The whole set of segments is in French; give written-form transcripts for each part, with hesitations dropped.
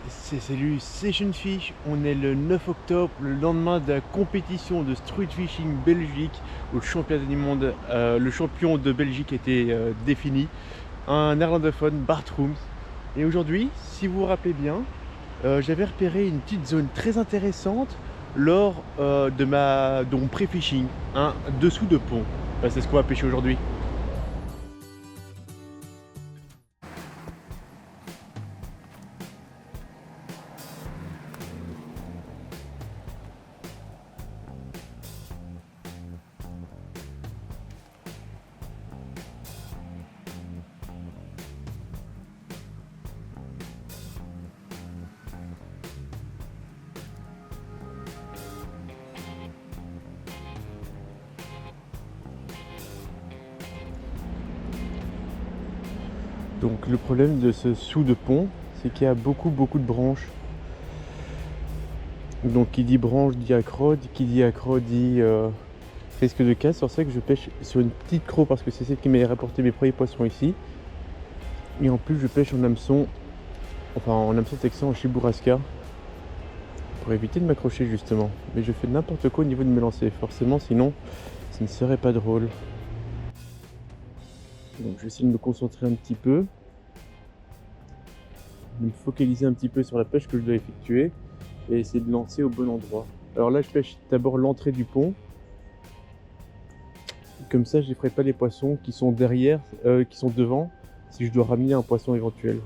C'est Salut, c'est Fish. On est le 9 octobre, le lendemain de la compétition de street fishing Belgique où le champion de Belgique était défini, un néerlandophone, Bart Rooms. Et aujourd'hui, si vous vous rappelez bien, j'avais repéré une petite zone très intéressante lors de mon pré-fishing, un dessous de pont. C'est ce qu'on va pêcher aujourd'hui. Donc le problème de ce sous de pont, c'est qu'il y a beaucoup de branches. Donc qui dit branche dit accro, qui dit accro dit risque de casse. C'est pour ça que je pêche sur une petite croc parce que c'est celle qui m'a rapporté mes premiers poissons ici. Et en plus je pêche en hameçon, en hameçon texan en Chibourazca, pour éviter de m'accrocher justement. Mais je fais n'importe quoi au niveau de mes lancers, forcément, sinon ça ne serait pas drôle. Donc je vais essayer de me concentrer un petit peu, de me focaliser un petit peu sur la pêche que je dois effectuer et essayer de lancer au bon endroit. Alors là je pêche d'abord l'entrée du pont, comme ça je ne ferai pas les poissons qui sont derrière, qui sont devant, si je dois ramener un poisson éventuel.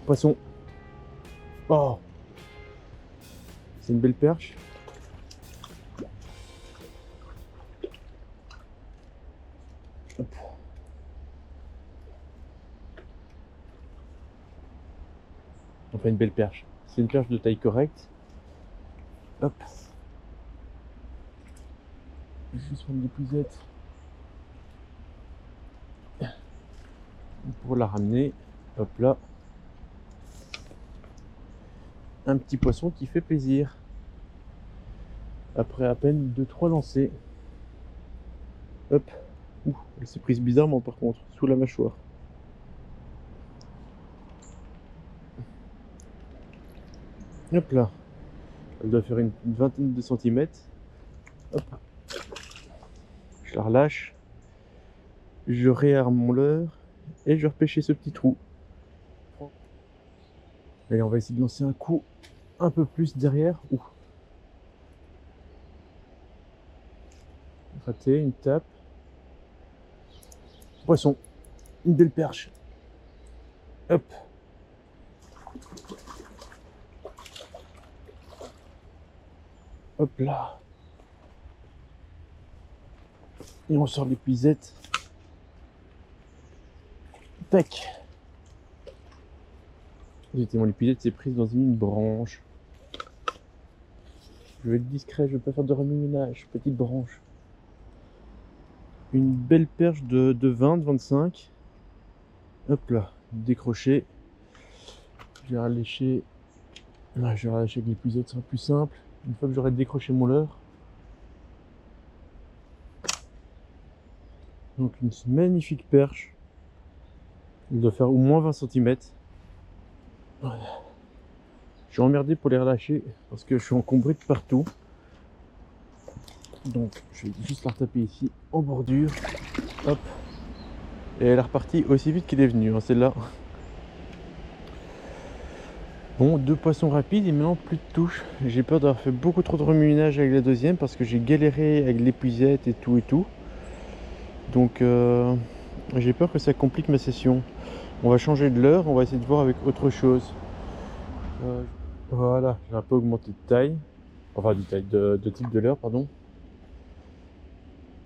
Poisson. Oh, c'est une belle perche. Hop. Enfin une belle perche. C'est une perche de taille correcte. Hop. Je vais juste prendre des plusettes pour la ramener. Hop là. Un petit poisson qui fait plaisir. Après à peine 2-3 lancers. Hop. Ouh, elle s'est prise bizarrement par contre, sous la mâchoire. Hop là. Elle doit faire une vingtaine de centimètres. Hop. Je la relâche. Je réarme mon leurre et je repêche ce petit trou. Allez, on va essayer de lancer un coup un peu plus derrière. Ouh. Raté, une tape. Poisson. Une belle perche. Hop. Hop là. Et on sort l'épuisette. Tac. Mon épuisette s'est prise dans une branche. Je vais être discret, je vais pas faire de remue-ménage. Petite branche. Une belle perche de 20-25. Hop là, décroché. Je vais relâcher. Je vais relâcher avec l'épuisette, ce sera plus simple. Une fois que j'aurai décroché mon leurre. Donc une magnifique perche. Elle doit faire au moins 20 cm. Voilà. Je suis emmerdé pour les relâcher parce que je suis encombré de partout. Donc je vais juste la retaper ici en bordure. Hop. Et elle est repartie aussi vite qu'elle est venue, hein, celle-là. Bon, 2 poissons rapides et maintenant plus de touches. J'ai peur d'avoir fait beaucoup trop de remue-ménage avec la deuxième parce que j'ai galéré avec l'épuisette et tout. Donc j'ai peur que ça complique ma session. On va changer de leurre, on va essayer de voir avec autre chose. Voilà, j'ai un peu augmenté de taille. Enfin de type de leurre, pardon.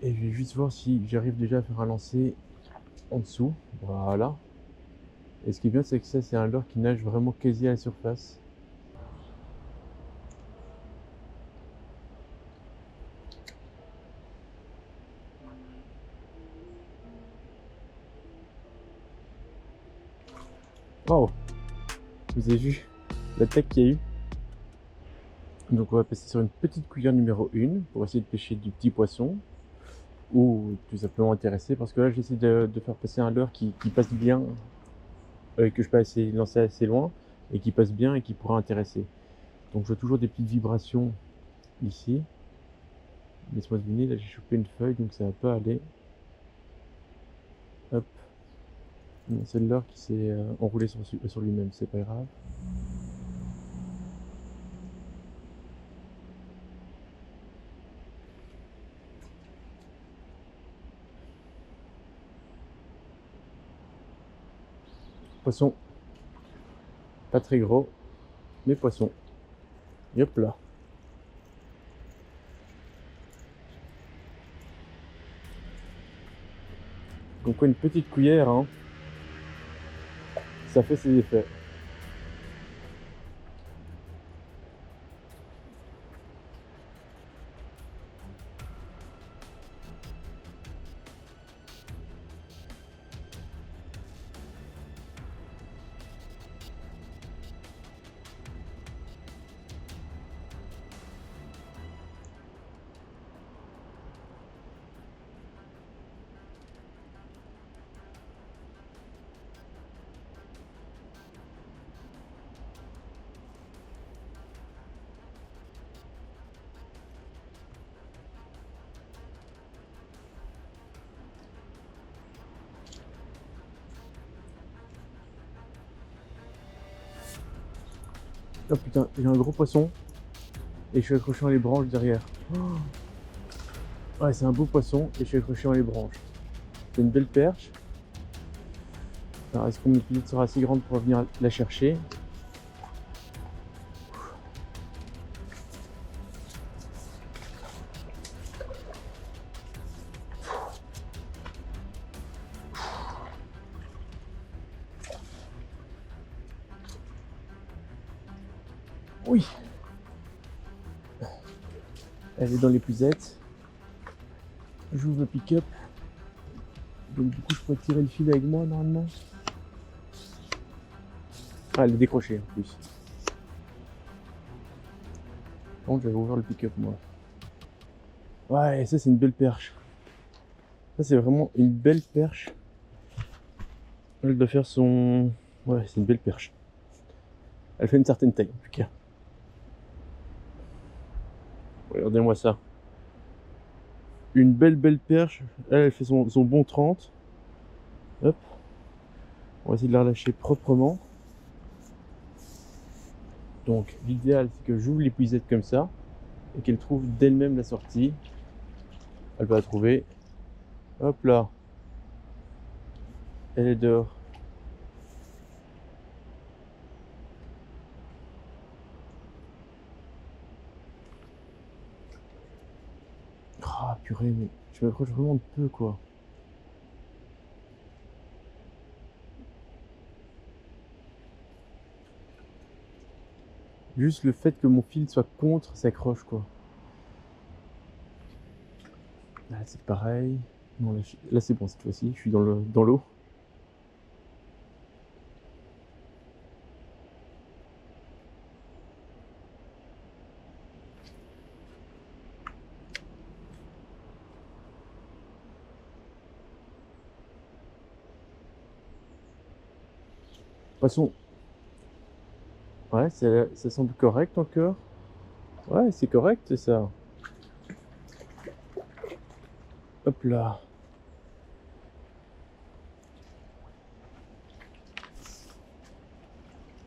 Et je vais juste voir si j'arrive déjà à faire un lancer en dessous. Voilà. Et ce qui est bien, c'est que ça, c'est un leurre qui nage vraiment quasi à la surface. Wow! Vous avez vu l'attaque qu'il y a eu? Donc on va passer sur une petite cuillère numéro 1 pour essayer de pêcher du petit poisson ou tout simplement intéresser, parce que là j'essaie de faire passer un leurre qui passe bien, que je peux lancer assez loin et qui passe bien et qui pourra intéresser. Donc je vois toujours des petites vibrations ici. Laisse-moi deviner, là j'ai chopé une feuille donc ça va pas aller. Hop. Non, c'est le leurre qui s'est enroulé sur lui-même, c'est pas grave. Poisson. Pas très gros, mais poisson. Et hop là. Donc quoi, une petite cuillère, hein, ça fait ses effets. Oh putain, j'ai un gros poisson et je suis accroché dans les branches derrière. Oh, ouais, c'est un beau poisson et je suis accroché dans les branches. C'est une belle perche. Alors, est-ce que mon épinette sera assez grande pour venir la chercher? Oui, elle est dans l'épuisette. J'ouvre le pick-up. Donc du coup je pourrais tirer le fil avec moi normalement. Ah, elle est décrochée en plus. Donc j'avais ouvert le pick-up moi. Ouais, ça c'est une belle perche. Ça c'est vraiment une belle perche. Elle doit faire son... Ouais, c'est une belle perche. Elle fait une certaine taille en tout cas. Regardez-moi ça. Une belle perche. Elle fait son bon 30. Hop. On va essayer de la relâcher proprement. Donc l'idéal c'est que j'ouvre l'épuisette comme ça et qu'elle trouve d'elle-même la sortie. Elle va la trouver. Hop là. Elle est dehors. Ah purée, mais je m'accroche vraiment de peu quoi. Juste le fait que mon fil soit contre s'accroche quoi. Là c'est pareil. Non, là c'est bon cette fois-ci, je suis dans l'eau. Poisson. Ouais, ça semble correct encore. Ouais, c'est correct ça. Hop là.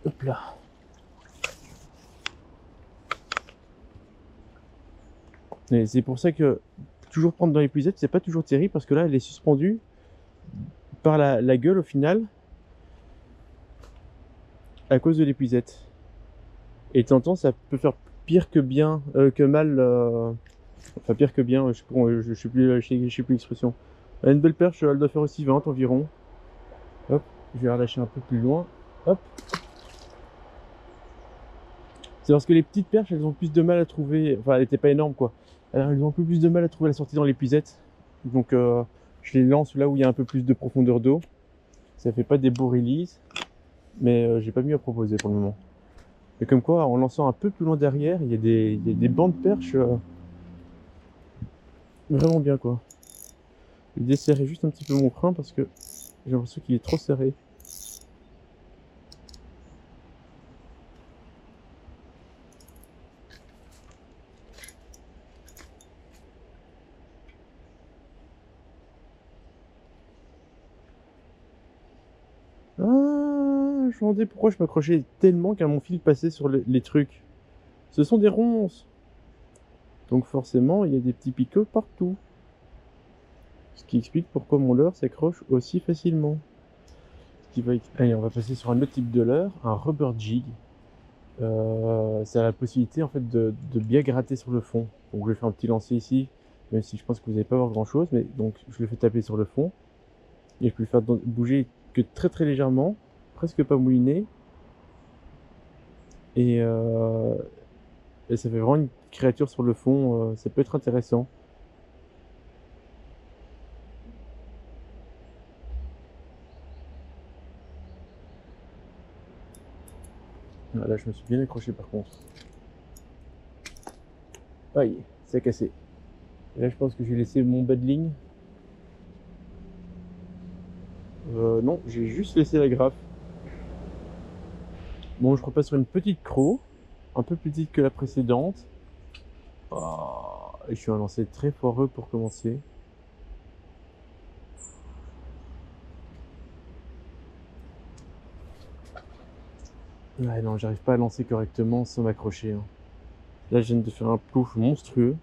Hop là. Et c'est pour ça que toujours prendre dans l'épuisette, c'est pas toujours terrible parce que là elle est suspendue par la gueule au final à cause de l'épuisette. Et de temps en temps ça peut faire pire que bien, que mal. Enfin pire que bien, je sais plus l'expression. Une belle perche, elle doit faire aussi 20 environ. Hop, je vais la relâcher un peu plus loin. Hop. C'est parce que les petites perches, elles ont plus de mal à trouver. Enfin, elle était pas énorme quoi. Alors, elles ont un peu plus de mal à trouver la sortie dans l'épuisette. Donc, je les lance là où il y a un peu plus de profondeur d'eau. Ça fait pas des beaux releases, mais j'ai pas mieux à proposer pour le moment. Et comme quoi, en lançant un peu plus loin derrière, il y a des bancs de perche vraiment bien quoi. Je vais desserrer juste un petit peu mon frein parce que j'ai l'impression qu'il est trop serré. Ah, je me demandais pourquoi je m'accrochais tellement qu'à mon fil passait sur les trucs. Ce sont des ronces. Donc forcément, il y a des petits picots partout. Ce qui explique pourquoi mon leurre s'accroche aussi facilement. Allez, on va passer sur un autre type de leurre, un rubber jig. Ça a la possibilité en fait de bien gratter sur le fond. Donc je vais faire un petit lancer ici, même si je pense que vous n'allez pas voir grand chose, mais donc je le fais taper sur le fond. Et je peux le faire bouger que très très légèrement, presque pas mouliné. Et, euh, et ça fait vraiment une créature sur le fond, ça peut être intéressant. Ah, là je me suis bien accroché par contre. Aïe, c'est cassé. Et là je pense que j'ai laissé mon bas de ligne. Non, j'ai juste laissé la graffe. Bon, je repasse sur une petite croc, un peu plus petite que la précédente. Oh, et je suis un lancer très foireux pour commencer. Ouais, non, j'arrive pas à lancer correctement sans m'accrocher. Hein. Là, je viens de faire un plouf monstrueux.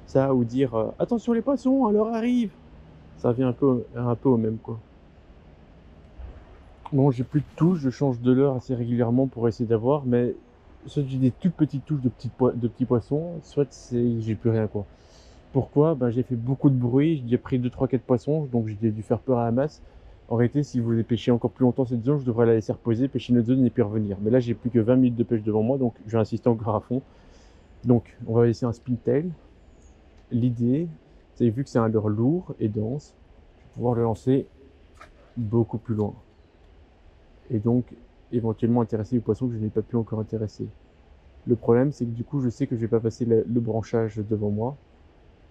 Ça, ou dire attention les poissons, à l'heure arrive. Ça revient un peu au même quoi. Bon, j'ai plus de touches, je change de leurre assez régulièrement pour essayer d'avoir, mais soit j'ai des toutes petites touches de petits poissons, soit j'ai plus rien quoi. Pourquoi? Ben, j'ai fait beaucoup de bruit, j'ai déjà pris 2, 3, 4 poissons, donc j'ai dû faire peur à la masse. En réalité, si vous voulez pêcher encore plus longtemps cette zone, je devrais la laisser reposer, pêcher une autre zone et puis revenir. Mais là, j'ai plus que 20 minutes de pêche devant moi, donc je vais insister encore à fond. Donc, on va laisser un spin tail. L'idée, vous avez vu que c'est un leurre lourd et dense, je vais pouvoir le lancer beaucoup plus loin. Et donc, éventuellement intéresser les poissons que je n'ai pas pu encore intéresser. Le problème, c'est que du coup, je sais que je vais pas passer le branchage devant moi.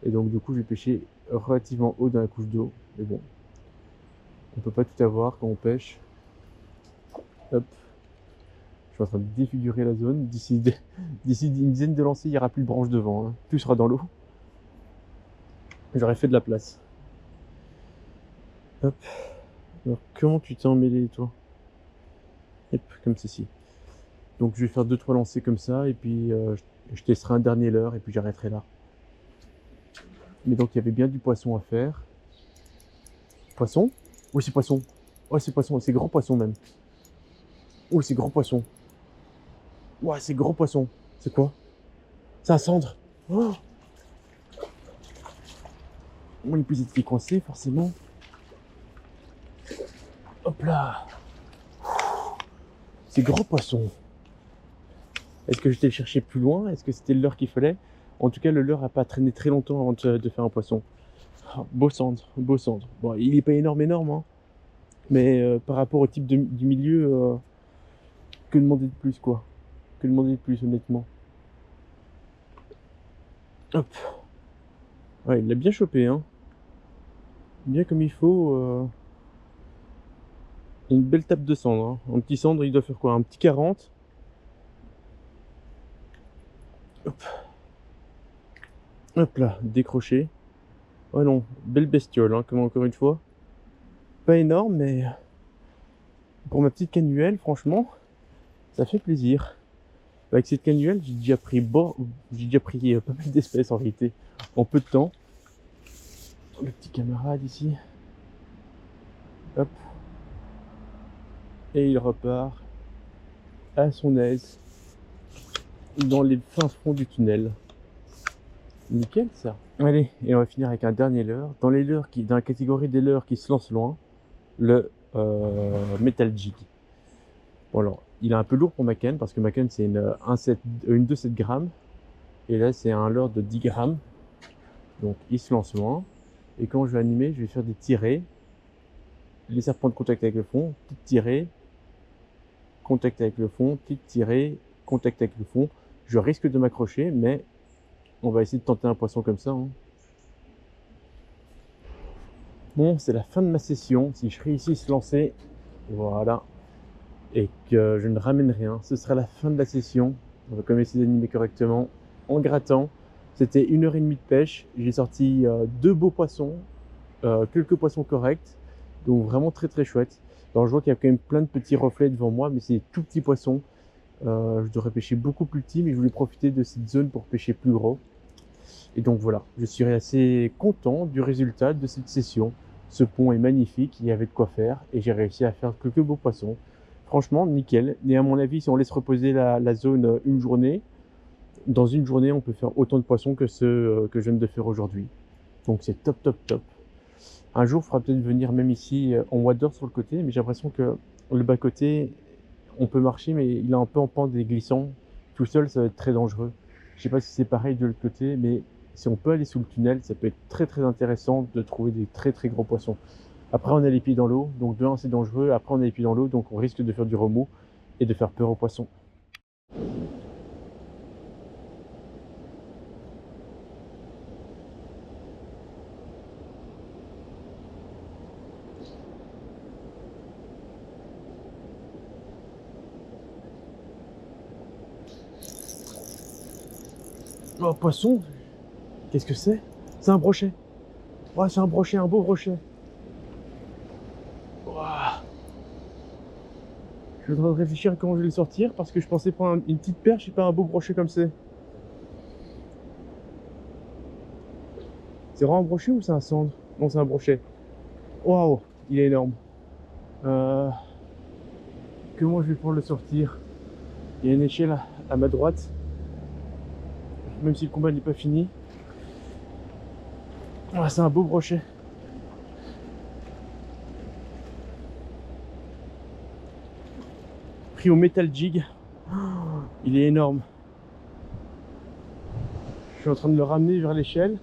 Et donc, du coup, je vais pêcher relativement haut dans la couche d'eau. Mais bon, on peut pas tout avoir quand on pêche. Hop. Je suis en train de défigurer la zone. D'ici une dizaine de lancers, il n'y aura plus de branches devant. Hein. Tout sera dans l'eau. J'aurais fait de la place. Hop. Alors, comment tu t'es emmêlé, toi? Hop, comme ceci. Donc, je vais faire 2-3 lancers comme ça. Et puis, je testerai un dernier leurre. Et puis, j'arrêterai là. Mais donc, il y avait bien du poisson à faire. Poisson? Oui, c'est poisson. Ouais, c'est poisson. C'est grand poisson, même. Oh, c'est grand poisson. Ouais, c'est gros poisson. C'est quoi? C'est un cendre. Oh, bon, les plus étaient coincés, forcément. Hop là. C'est gros poisson. Est-ce que j'étais le chercher plus loin? Est-ce que c'était le leurre qu'il fallait? En tout cas, le leurre n'a pas traîné très longtemps avant de faire un poisson. Oh, beau cendre, beau cendre. Bon, il est pas énorme, hein. Mais par rapport au type du milieu, que demander de plus, quoi? Que demander de plus, honnêtement? Hop. Ouais, il l'a bien chopé, hein. Bien comme il faut. Une belle tape de cendre. Hein. Un petit cendre, il doit faire quoi? Un petit 40. Hop. Hop là, décroché. Oh non, belle bestiole, hein, comme encore une fois. Pas énorme, mais pour ma petite cannuelle, franchement, ça fait plaisir. Avec cette cannuelle, j'ai déjà pris pas mal d'espèces en réalité, en peu de temps. Le petit camarade ici. Hop. Et il repart à son aise dans les fins fonds du tunnel. Nickel ça. Allez, et on va finir avec un dernier leurre. Dans la catégorie des leurres qui se lancent loin, le Metal Jig. Bon alors, il est un peu lourd pour ma canne parce que ma canne c'est une 2,7 grammes et là c'est un leurre de 10 grammes. Donc il se lance loin. Et quand je vais animer, je vais faire des tirées, laisser prendre contact avec le fond, petites tirées, contact avec le fond, clic, tirer, contact avec le fond. Je risque de m'accrocher, mais on va essayer de tenter un poisson comme ça, hein. Bon, c'est la fin de ma session. Si je réussis à se lancer, voilà, et que je ne ramène rien, ce sera la fin de la session. On va quand même essayer d'animer correctement en grattant. C'était 1h30 de pêche. J'ai sorti 2 beaux poissons, quelques poissons corrects, donc vraiment très très chouette. Alors je vois qu'il y a quand même plein de petits reflets devant moi, mais c'est des tout petits poissons. Je devrais pêcher beaucoup plus petits, mais je voulais profiter de cette zone pour pêcher plus gros. Et donc voilà, je suis assez content du résultat de cette session. Ce pont est magnifique, il y avait de quoi faire et j'ai réussi à faire quelques beaux poissons. Franchement, nickel. Et à mon avis, si on laisse reposer la zone une journée, dans une journée, on peut faire autant de poissons que ceux que je viens de faire aujourd'hui. Donc c'est top, top, top. Un jour, il faudra peut-être venir même ici en water sur le côté, mais j'ai l'impression que le bas-côté, on peut marcher, mais il est un peu en pente et glissant. Tout seul, ça va être très dangereux. Je sais pas si c'est pareil de l'autre côté, mais si on peut aller sous le tunnel, ça peut être très très intéressant de trouver des très très gros poissons. Après, on a les pieds dans l'eau, donc de un, c'est dangereux. Après, on a les pieds dans l'eau, donc on risque de faire du remous et de faire peur aux poissons. Oh, poisson, qu'est-ce que c'est? C'est un brochet. Ouais, c'est un brochet, un beau brochet. Ouah. Je suis en train de réfléchir à comment je vais le sortir parce que je pensais prendre une petite perche et pas un beau brochet comme c'est. C'est vraiment un brochet ou c'est un cendre? Non, c'est un brochet. Waouh, il est énorme. Comment je vais pouvoir le sortir? Il y a une échelle à ma droite. Même si le combat n'est pas fini. Ah, c'est un beau brochet. Pris au metal jig. Oh, il est énorme. Je suis en train de le ramener vers l'échelle.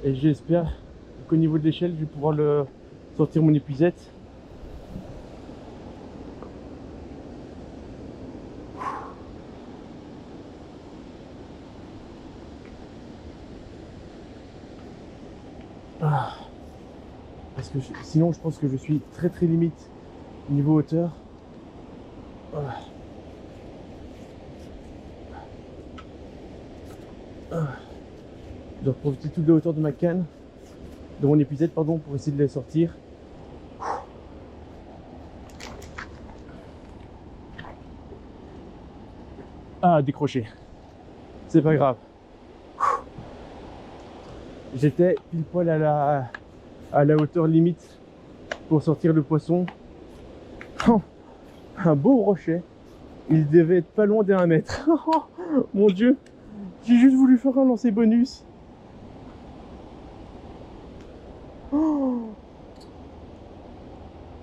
Et j'espère qu'au niveau de l'échelle, je vais pouvoir le sortir mon épuisette. Ah. Parce que sinon, je pense que je suis très très limite niveau hauteur. Ah. Ah. Je dois profiter toute la hauteur de ma canne, de mon épuisette, pardon, pour essayer de la sortir. Ah, décroché. C'est pas grave. J'étais pile poil à la hauteur limite pour sortir le poisson. Oh, un beau brochet. Il devait être pas loin des 1 mètre. Mon Dieu, j'ai juste voulu faire un lancer bonus. Oh,